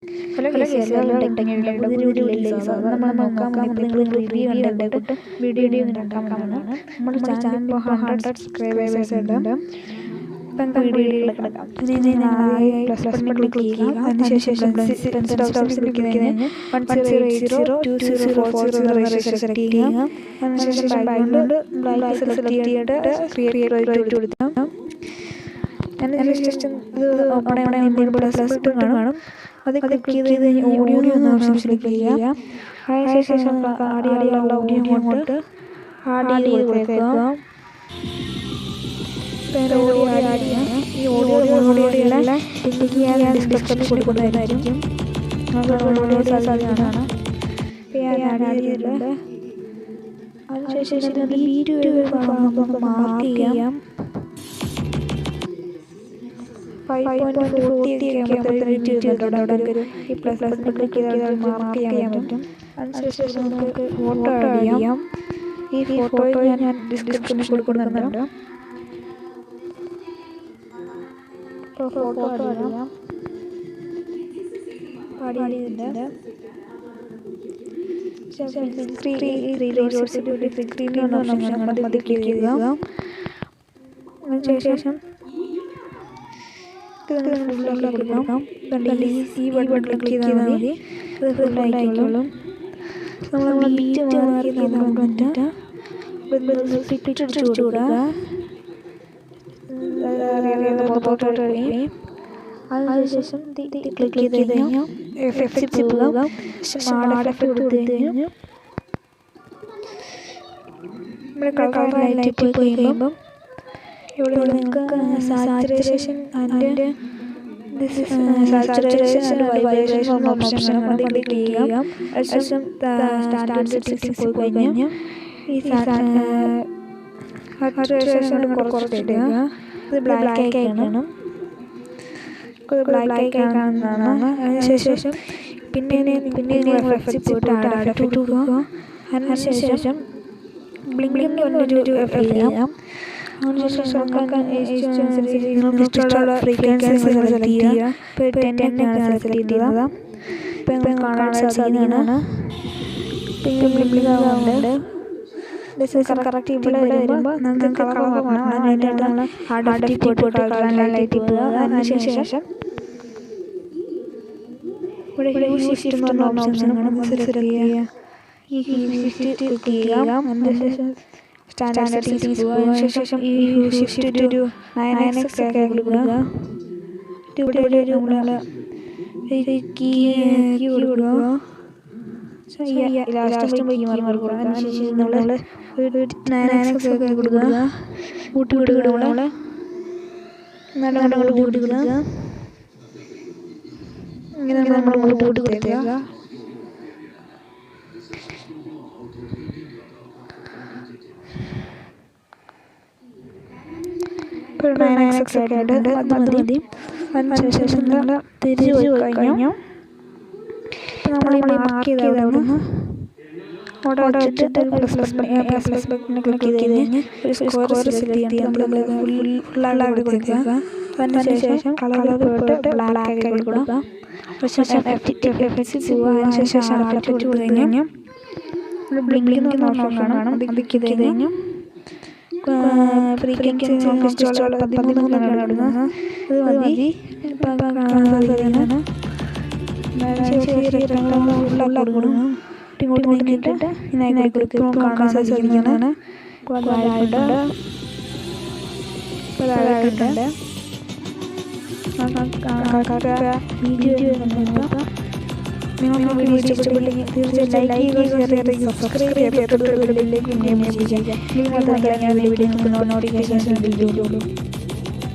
Hello guys, എല്ലാവരും technical പുതിയൊരു നമ്മൾ നോക്കാൻ നിങ്ങൾ റിവ്യൂ കണ്ടിട്ട് വീഡിയോ ഉണ്ടാക്കാമെന്നാണ്. നമ്മുടെ ചാനൽ ഇപ്പോൾ 100 സബ്സ്ക്രൈബേഴ്സ് ഉണ്ട്. ഇപ്പം വീഡിയോയിലേക്ക് കിടക്കാം. പ്ലസ് ബട്ടൺ ക്ലിക്ക് ചെയ്യുക. അതിനുശേഷം പെൻസിൽ ഓപ്ഷനിൽ ക്ലിക്ക് ചെയ്ത് 1080 സെലക്ട് ചെയ്യുക. അതിനുശേഷം ബാക്ക്ഗ്രൗണ്ട് ബ്ലാക്ക് സെലക്ട് ചെയ്തിട്ട് ക്രിയേറ്റ് കൊടുക്കുക. അതിനുശേഷം ഇത് ഓപ്പൺ ആവണമെങ്കിൽ പ്ലസ് ബട്ടൺ കാണും. അത് ക്ലിക്ക് ചെയ്ത് കഴിഞ്ഞ് ഓഡിയോ എന്ന ഓപ്ഷൻ ക്ലിക്ക് ചെയ്യുക. അതിനുശേഷം ആഡ് ചെയ്യാനുള്ള ഓഡിയോ അങ്ങോട്ട് ആഡ് ചെയ്ത് കൊടുക്കുക. ഓഡിയോ ആഡ് ചെയ്യാം. ഈ ഓഡിയോയുടെ ലിങ്ക് ഞാൻ ഡിസ്ക്രിപ്ഷനിൽ കൊടുക്കുന്നതായിരിക്കും. ഓഡിയോ സാധ്യതയാണ്. ഞാൻ ആഡ് ചെയ്തിട്ടുണ്ട്. അതിനുശേഷം വീഡിയോ മാർക്ക് ചെയ്യാം. 5.40 ഈ പ്ലസ് ബട്ടൺ ക്ലിക്ക് ചെയ്താൽ മാർക്ക് ചെയ്യാൻ പറ്റും. അതിനുശേഷം നമുക്ക് ഫോട്ടോ ആഡ് ചെയ്യാം. ഈ ഫോട്ടോ ഞാൻ ഡിസ്ക്രിപ്ഷനിൽ കൊടുക്കുന്നുണ്ട്. ഫോട്ടോ ആഡ് ചെയ്യാം. ആഡ് ചെയ്തിട്ടുണ്ട്. സ്ക്രീൻ ഓപ്ഷൻ ക്ലിക്ക് ചെയ്യുക. അതിനുശേഷം കൊടുക്കാം. ഈ ബട്ടൺ ക്ലിക്ക് ചെയ്താൽ മതി. ഇത് ഫുള്ളായിക്കോളും. നമ്മൾ ബീറ്റ് മാറി നമുക്ക് പിക്ചർ അടിച്ചു കൊടുക്കുക. അതിനുശേഷം ക്ലിക്ക് ചെയ്ത് കഴിഞ്ഞാൽ എഫക്റ്റ് പോകാം. എഫക്റ്റ് കൊടുത്തു കഴിഞ്ഞാൽ നമ്മുടെ കളർ ലൈറ്റ് പോയി കഴിയുമ്പം ഇവിടെ നിങ്ങൾക്ക് സാച്ചുറേഷൻ ആൻഡ് വൈബ്രേഷൻ ഓപ്ഷൻ അത് ക്ലിക്ക് ചെയ്യാം. അതിനുശേഷം സ്റ്റാൻഡേർഡ് സെറ്റിംഗ്സിൽ പോയി കഴിഞ്ഞാൽ ഈ സാച്ചുറേഷൻ കുറച്ചിടുക. ഇത് ബ്ലാക്ക് ആയി കാണും. ബ്ലാക്ക് ആയി കാണുന്നതാണ്. അതിനുശേഷം പിന്നെ എഫക്റ്റ് പോയിട്ട് എഫക്റ്റ് കൊടുക്കുക. അതിനുശേഷം ബ്ലിങ്കിങ് പറഞ്ഞൊരു എഫക്റ്റ് ചെയ്യാം. അതിനുശേഷം നിങ്ങൾക്ക് ഇഷ്ടമുള്ള ഫ്രീക്വൻസി സെലക്ട് ചെയ്യുക. ഇപ്പോൾ 10 ആണ് സെലക്ട് ചെയ്യുന്നത്. ഇപ്പം കാണാൻ സാധിക്കുന്നതാണ്. ഇപ്പം ബ്ലിങ്കിങ് ആവുന്നുണ്ട്. കറക്റ്റ് ഇവിടെ വരുമ്പോൾ നമുക്ക് കളർ മാറണം. അതിനായിട്ട് നമ്മൾ അഡപ്റ്റ് പോയിട്ട് കളറിലേക്ക് പോകുക. അതിനുശേഷം ഇവിടെ ഷിഫ്റ്റ് എന്ന് പറഞ്ഞ ഓപ്ഷൻ സെലക്ട് ചെയ്യുക. ഈ ഷിഫ്റ്റ് ക്ലിക്ക് ചെയ്യുക. അതിനുശേഷം സ്റ്റാൻഡേർഡ് സെറ്റിംഗ്സ് പോകുക. ശേഷം ഈ ഷിഫ്റ്റ് ഒരു 9x ഒക്കെ കൊടുക്കുക. ഇവിടെ നമ്മൾ കീ കൊടുക്കുക. ലാസ്റ്റ് കീ മാർക്ക് കൊടുക്കുക. അതിനുശേഷം നമ്മൾ ഒരു 9x ഒക്കെ കൊടുക്കുക. കൂട്ടി കൊടുക്കുക. നമ്മൾ നല്ല കൂട്ടി കൊടുക്കുക. ഇങ്ങനെ നമ്മൾ കൂട്ടി കൊടുത്തേക്കുക. ഇപ്പോൾ 9x ഒക്കെ ആയിട്ടുണ്ട്. അത് മതി. അതിനുശേഷം നമ്മൾ തിരിച്ചു പോയി കഴിഞ്ഞു. ഇപ്പം നമ്മൾ ഈ മാർക്ക് ചെയ്ത് അവിടെ നിന്ന് അവിടെ വെച്ചിട്ട് പ്ലസ് ബട്ടൺ ക്ലിക്ക് ചെയ്ത് കഴിഞ്ഞ് ഒരു സ്ക്വയർ സെലക്ട് ചെയ്യാം. നമ്മൾ ഫുള്ളായിട്ട് അവിടെ കൊടുക്കുക. അതിനുശേഷം കളർ പോയിട്ട് ബ്ലാക്ക് ആക്കി കൊടുക്കുക. അതിനുശേഷം എഫക്റ്റ് പോവുക. അതിനുശേഷം എഫക്റ്റ് കൊടുത്തു കഴിഞ്ഞാൽ ബ്ലിങ്കിങ് എന്ന് പറഞ്ഞ ഓപ്ഷൻ കാണും. അത് ക്ലിക്ക് ചെയ്ത് കഴിഞ്ഞു. ഫ്രീക്വൻസി നമുക്ക് ഇഷ്ടമുള്ള 13 ഇടുന്നത്. അത് മതി. ഇപ്പം കാണാൻ സാധിക്കുന്നതാണ്. ഫുള്ളാക്കി കൊടുക്കണം. ഇങ്ങോട്ട് നീക്കിയിട്ട് ഇതിനായി കൊടുക്കും. കാണാൻ സാധിക്കുന്നതാണ്. വീഡിയോ നിങ്ങൾക്ക് വീഡിയോ ഇഷ്ടപ്പെട്ടെങ്കിൽ തീർച്ചയായും ലൈക്ക് ചെയ്യുക, സബ്സ്ക്രൈബ് ചെയ്യുക, തൊട്ടുള്ള ബെല്ലിലേക്ക് വീഡിയോ ചെയ്യുക. നിങ്ങൾ വീഡിയോ നോട്ടിഫിക്കേഷൻ ബിൽ ചെയ്യുള്ളൂ.